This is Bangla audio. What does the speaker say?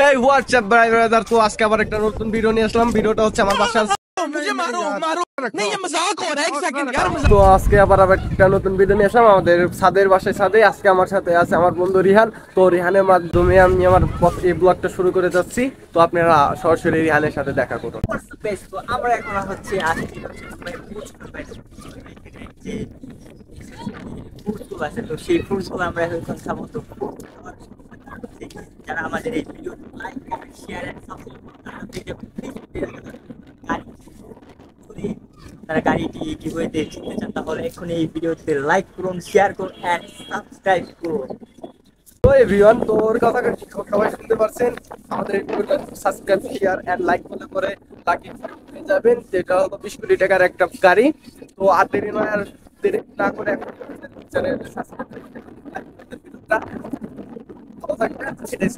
এই হোয়াটসঅ্যাপ ব্রাদার, তো আজকে আবার একটা নতুন ভিডিও নিয়ে আসলাম। ভিডিওটা হচ্ছে আমার বাসার। তো আজকে আবার একটা নতুন ভিডিও নিয়ে আসলাম আমাদের ছাদের বাসায়। ছাদে আজকে আমার সাথে আছে আমার বন্ধু রিহান। তো রিহানের মাধ্যমে আমি আমার এই ব্লগটা শুরু করে যাচ্ছি। তো আপনারা সরাসরি রিহানের সাথে দেখা করুন। তো আমরা এখন হচ্ছে আজকে হচ্ছে যে ফ্রুটসগুলো আছে, তো সেই ফ্রুটসগুলো আমরা এখন খাবো। তো যারা আমাদের এই video like comment share and তারা গাড়িটি গিভওয়েতে জিততে চান, তাহলে এখন এই ভিডিওতে লাইক করুন, শেয়ার করুন এন্ড সাবস্ক্রাইব করুন। তো এভরিওয়ান, তো ওর কথা সবাই শুনতে পারছেন। আমাদের সাবস্ক্রাইব শেয়ার এন্ড লাইক করলে পরে লাকি পেয়ে যাবেন, যেটা হলো 20 কোটি টাকার একটা গাড়ি। তো আর দেরি নয়, আর দেরি না করে এখন চ্যানেল সাবস্ক্রাইব করে ভালো থাকবেন। সেটাই